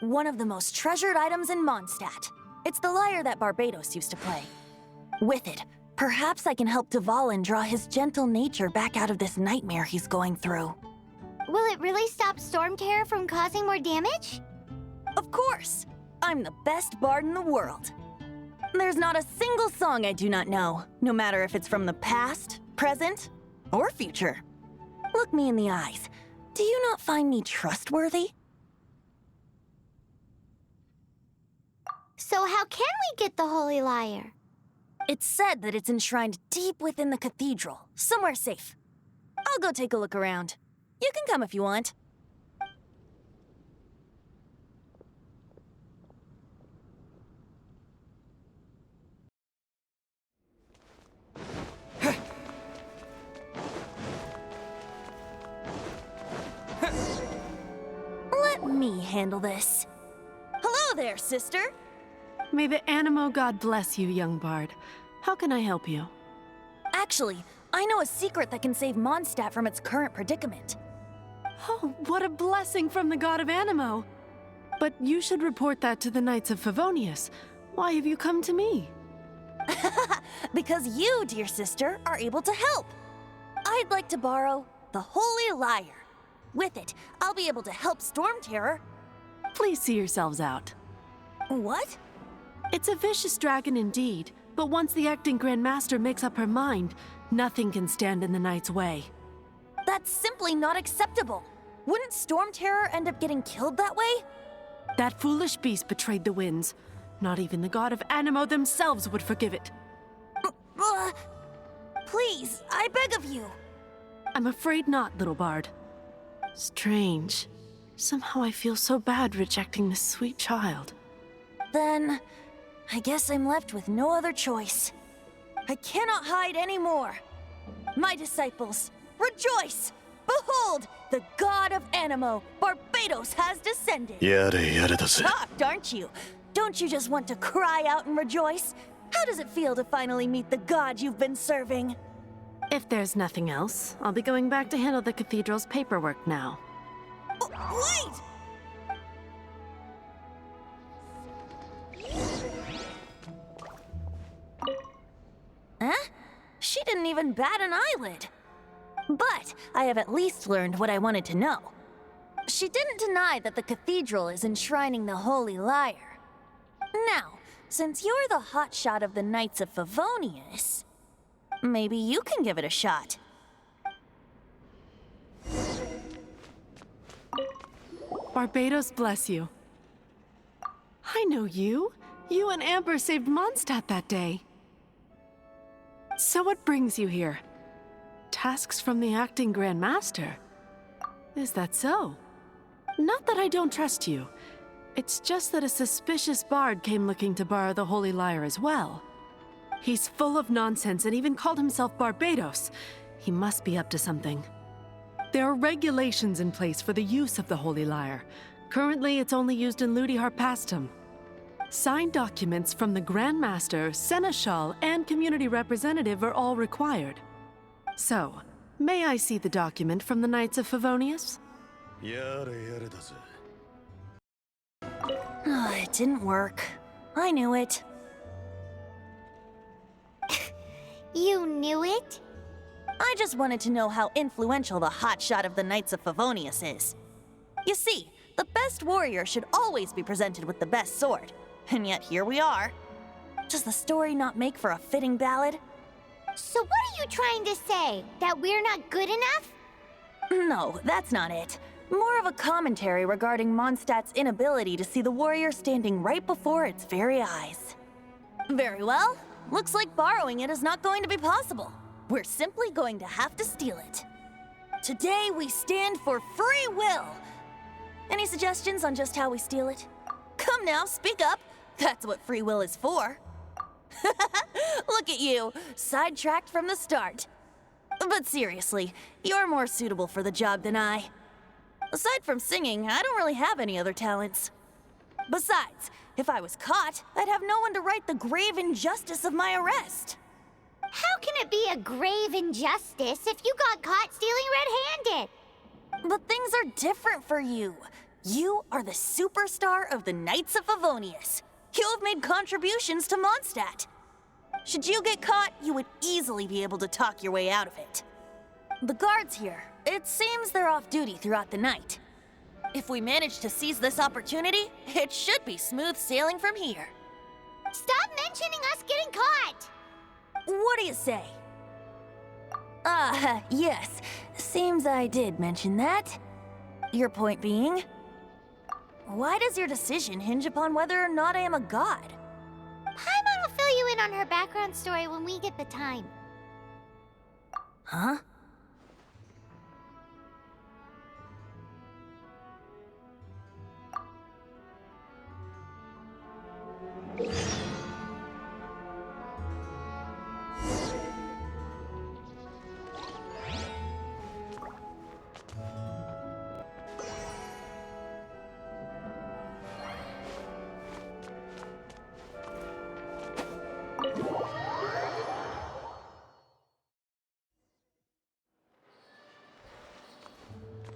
One of the most treasured items in Mondstadt. It's the lyre that Barbados used to play. With it, perhaps I can help Dvalin draw his gentle nature back out of this nightmare he's going through. Will it really stop Storm Terror from causing more damage? Of course! I'm the best bard in the world. There's not a single song I do not know, no matter if it's from the past, present, or future. Look me in the eyes. Do you not find me trustworthy? So how can we get the Holy Lyre? It's said that it's enshrined deep within the cathedral, somewhere safe. I'll go take a look around. You can come if you want. Let me handle this. Hello there, sister. May the Animo God bless you, young bard. How can I help you? Actually, I know a secret that can save Mondstadt from its current predicament. Oh, what a blessing from the god of Animo! But you should report that to the Knights of Favonius. Why have you come to me? Because you, dear sister, are able to help. I'd like to borrow the Holy Lyre. With it, I'll be able to help Storm Terror. Please see yourselves out. What? It's a vicious dragon indeed, but once the acting Grand Master makes up her mind, nothing can stand in the Knight's way. That's simply not acceptable. Wouldn't Storm Terror end up getting killed that way? That foolish beast betrayed the winds. Not even the god of Animo themselves would forgive it. Please, I beg of you. I'm afraid not, little bard. Strange. Somehow I feel so bad rejecting this sweet child. Then, I guess I'm left with no other choice. I cannot hide anymore. My disciples, rejoice! Behold, the god of Animo, Barbados, has descended. Shocked, aren't you? Don't you just want to cry out and rejoice? How does it feel to finally meet the god you've been serving? If there's nothing else, I'll be going back to handle the cathedral's paperwork now. Wait! Huh? She didn't even bat an eyelid. But I have at least learned what I wanted to know. She didn't deny that the cathedral is enshrining the Holy Lyre. Now, since you're the hotshot of the Knights of Favonius, maybe you can give it a shot. Barbados bless you. I know you. You and Amber saved Mondstadt that day. So what brings you here? Tasks from the acting Grand Master? Is that so? Not that I don't trust you. It's just that a suspicious bard came looking to borrow the Holy Lyre as well. He's full of nonsense and even called himself Barbados. He must be up to something. There are regulations in place for the use of the Holy Lyre. Currently, it's only used in Ludi Harpastum. Signed documents from the Grand Master, Seneschal, and community representative are all required. So, may I see the document from the Knights of Favonius? It didn't work. I knew it. You knew it? I just wanted to know how influential the hotshot of the Knights of Favonius is. You see, the best warrior should always be presented with the best sword. And yet here we are. Does the story not make for a fitting ballad? So what are you trying to say? That we're not good enough? No, that's not it. More of a commentary regarding Mondstadt's inability to see the warrior standing right before its very eyes. Very well. Looks like borrowing it is not going to be possible. We're simply going to have to steal it. Today we stand for free will. Any suggestions on just how we steal it? Come now, speak up. That's what free will is for. Look at you, sidetracked from the start. But seriously, you're more suitable for the job than I. Aside from singing, I don't really have any other talents. Besides, if I was caught, I'd have no one to right the grave injustice of my arrest. How can it be a grave injustice if you got caught stealing red-handed? But things are different for you. You are the superstar of the Knights of Favonius. You have made contributions to Mondstadt. Should you get caught, you would easily be able to talk your way out of it. The guards here, it seems they're off duty throughout the night. If we manage to seize this opportunity, it should be smooth sailing from here. Stop mentioning us getting caught! What do you say? Yes. Seems I did mention that. Your point being? Why does your decision hinge upon whether or not I am a god? Paimon will fill you in on her background story when we get the time. Huh?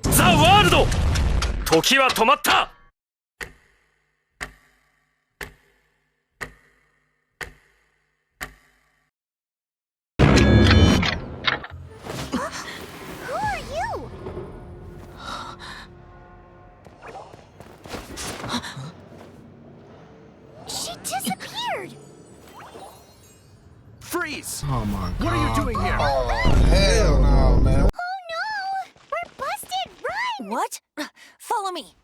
ザ・ワールド、時は止まった。 Who are you? She disappeared! Freeze! Oh my god. What are you doing here? Oh, hell no, man. Oh no! We're busted! Run! What? Follow me.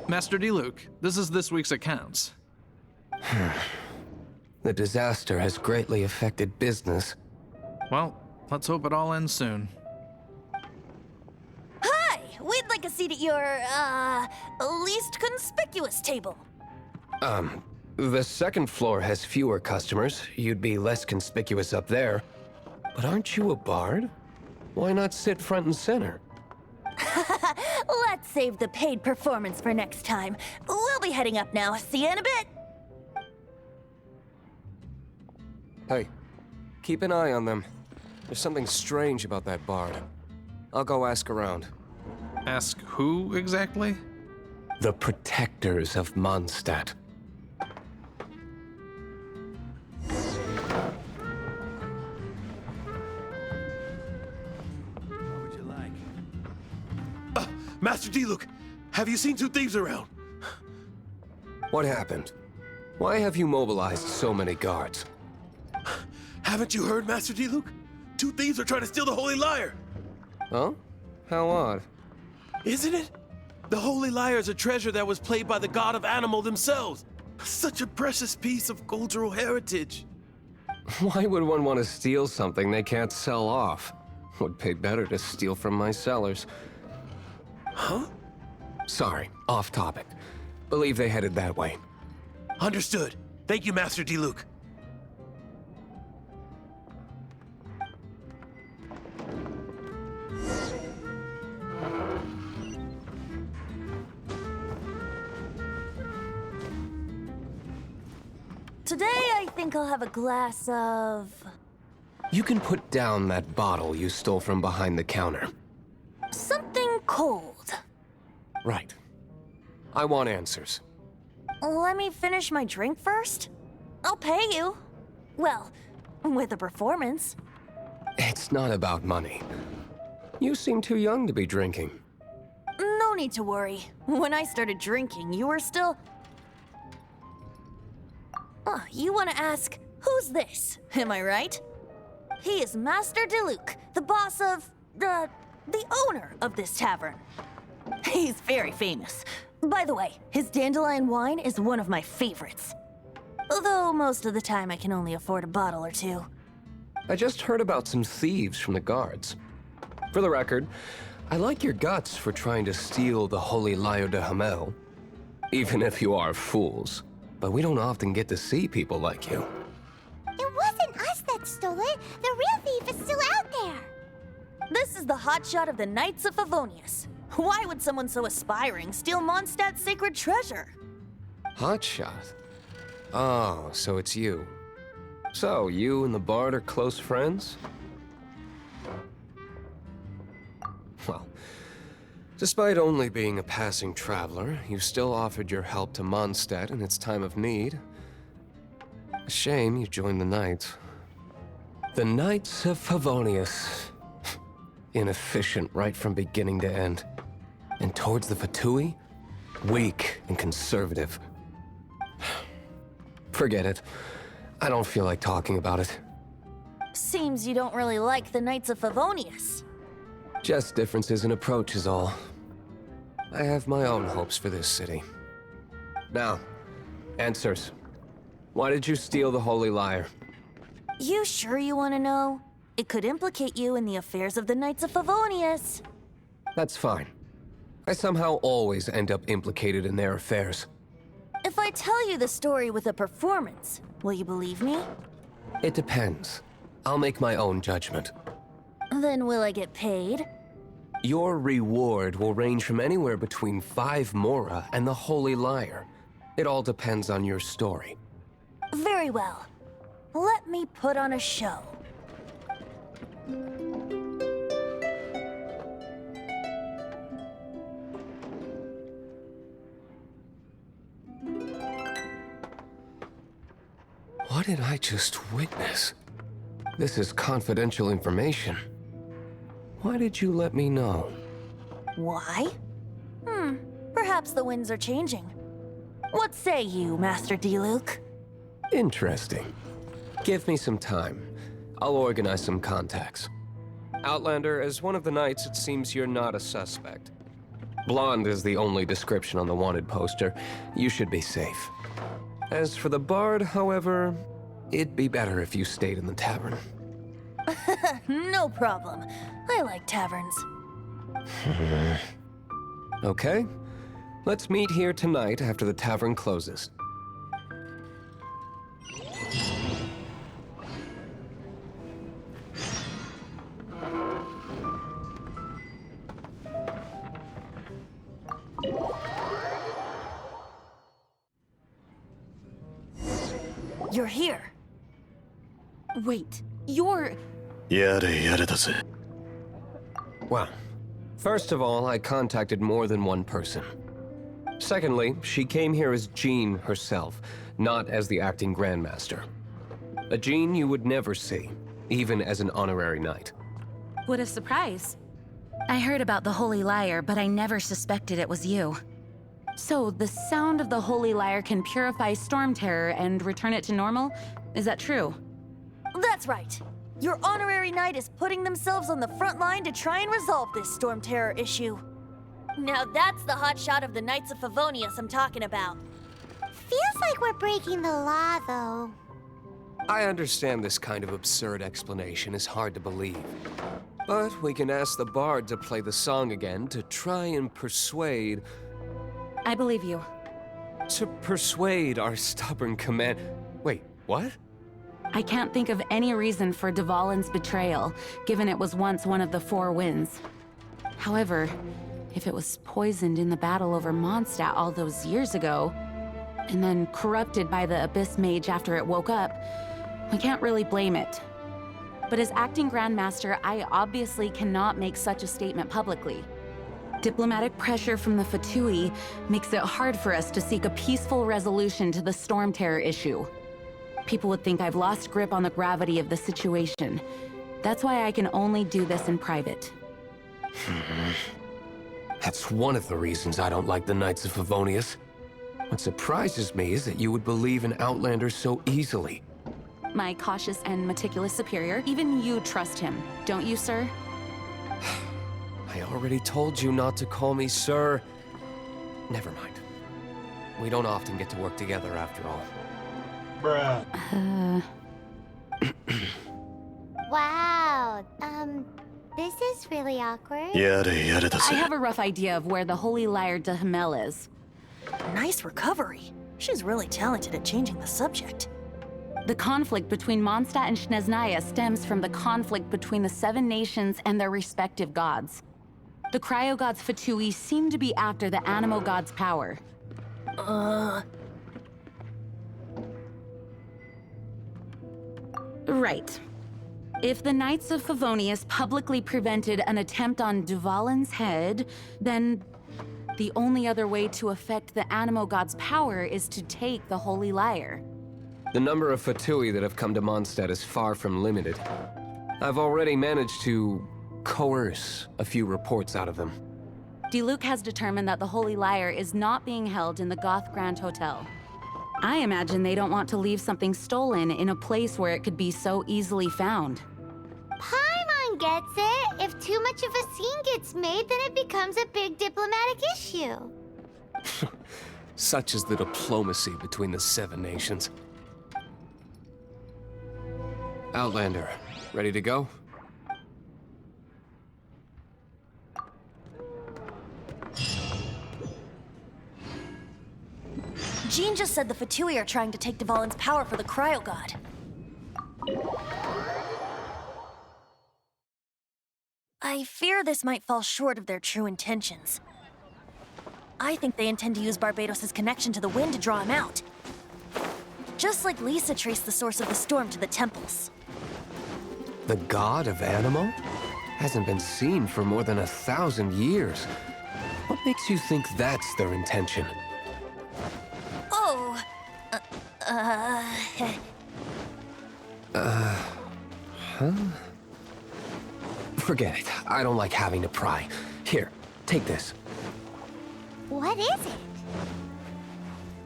Master Diluc, this is this week's accounts. The disaster has greatly affected business. Well, let's hope it all ends soon. Hi! We'd like a seat at your, least conspicuous table. The second floor has fewer customers. You'd be less conspicuous up there. But aren't you a bard? Why not sit front and center? Let's save the paid performance for next time. We'll be heading up now. See you in a bit. Hey, keep an eye on them. There's something strange about that bard. I'll go ask around. Ask who exactly? The protectors of Mondstadt. Master Diluc, have you seen two thieves around? What happened? Why have you mobilized so many guards? Haven't you heard, Master Diluc? Two thieves are trying to steal the Holy Lyre. Huh? How odd. Isn't it? The Holy Lyre is a treasure that was played by the god of animal themselves. Such a precious piece of cultural heritage. Why would one want to steal something they can't sell off? Would pay better to steal from my sellers. Huh? Sorry, off topic. Believe they headed that way. Understood. Thank you, Master Diluc. Today, I think I'll have a glass of... You can put down that bottle you stole from behind the counter. something cold. Right. I want answers. Let me finish my drink first. I'll pay you. Well, with a performance. It's not about money. You seem too young to be drinking. No need to worry. When I started drinking, you were still... Oh, you want to ask, who's this? Am I right? He is Master Diluc, the boss of, the owner of this tavern. He's very famous. By the way, his dandelion wine is one of my favorites. Although most of the time I can only afford a bottle or two. I just heard about some thieves from the guards. For the record, I like your guts for trying to steal the holy Lyre de Hamel. Even if you are fools. But we don't often get to see people like you. It wasn't us that stole it. The real thief is still out there. This is the hotshot of the Knights of Favonius. Why would someone so aspiring steal Mondstadt's sacred treasure? Hotshot? Oh, so it's you. So, you and the Bard are close friends? Well, despite only being a passing traveler, you still offered your help to Mondstadt in its time of need. A shame you joined the Knights. The Knights of Favonius. Inefficient right from beginning to end. And towards the Fatui, weak and conservative. Forget it. I don't feel like talking about it. Seems you don't really like the Knights of Favonius. Just differences in approach is all. I have my own hopes for this city. Now, answers. Why did you steal the Holy Lyre? You sure you want to know? It could implicate you in the affairs of the Knights of Favonius. That's fine. I somehow always end up implicated in their affairs. If I tell you the story with a performance, will you believe me? It depends. I'll make my own judgment. Then will I get paid? Your reward will range from anywhere between 5 Mora and the Holy Lyre. It all depends on your story. Very well. Let me put on a show. What did I just witness? This is confidential information. Why did you let me know? Why? Perhaps the winds are changing. What say you, Master Diluc? Interesting. Give me some time. I'll organize some contacts. Outlander, as one of the Knights, it seems you're not a suspect. Blonde is the only description on the wanted poster. You should be safe. As for the Bard, however, it'd be better if you stayed in the tavern. No problem. I like taverns. Okay. Let's meet here tonight after the tavern closes. You're here. Wait, you're... やれやれだぜ。 Well, first of all, I contacted more than one person. Secondly, she came here as Jean herself, not as the acting Grandmaster. A Jean you would never see, even as an honorary knight. What a surprise. I heard about the Holy Lyre, but I never suspected it was you. So, the sound of the Holy Lyre can purify Storm Terror and return it to normal? Is that true? That's right. Your honorary knight is putting themselves on the front line to try and resolve this Storm Terror issue. Now that's the hotshot of the Knights of Favonius I'm talking about. Feels like we're breaking the law, though. I understand this kind of absurd explanation is hard to believe. But we can ask the Bard to play the song again to try and persuade... I believe you. To persuade our stubborn command... Wait, what? I can't think of any reason for Dvalin's betrayal, given it was once one of the 4 winds. However, if it was poisoned in the battle over Mondstadt all those years ago, and then corrupted by the Abyss Mage after it woke up, we can't really blame it. But as acting Grandmaster, I obviously cannot make such a statement publicly. Diplomatic pressure from the Fatui makes it hard for us to seek a peaceful resolution to the Storm Terror issue. People would think I've lost grip on the gravity of the situation. That's why I can only do this in private. That's one of the reasons I don't like the Knights of Favonius. What surprises me is that you would believe in Outlanders so easily. my cautious and meticulous superior. Even you trust him, don't you, sir? I already told you not to call me sir. Never mind. We don't often get to work together after all. Wow. This is really awkward. やれやれだ I ぜ have a rough idea of where the Holy Lyre de Himmel is. Nice recovery. She's really talented at changing the subject. The conflict between Mondstadt and Snezhnaya stems from the conflict between the 7 nations and their respective gods. The cryo-gods Fatui seem to be after the Animo god's power. Right. If the Knights of Favonius publicly prevented an attempt on Duvalin's head, then the only other way to affect the Animo god's power is to take the Holy Lyre. The number of Fatui that have come to Mondstadt is far from limited. I've already managed to coerce a few reports out of them. Diluc has determined that the Holy Lyre is not being held in the Goth Grand Hotel. I imagine they don't want to leave something stolen in a place where it could be so easily found. Paimon gets it. If too much of a scene gets made, then it becomes a big diplomatic issue. Such is the diplomacy between the 7 nations. Outlander, ready to go? Jean just said the Fatui are trying to take Duvalin's power for the Cryo God. I fear this might fall short of their true intentions. I think they intend to use Barbados' connection to the wind to draw him out. Just like Lisa traced the source of the storm to the temples. The god of Animo? Hasn't been seen for more than 1,000 years. What makes you think that's their intention? Oh, Forget it. I don't like having to pry. Here, take this. What is it?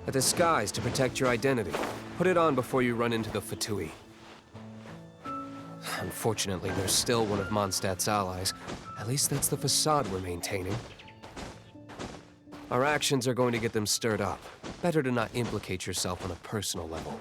A disguise to protect your identity. Put it on before you run into the Fatui. Unfortunately, there's still one of Mondstadt's allies. At least that's the facade we're maintaining. Our actions are going to get them stirred up. Better to not implicate yourself on a personal level.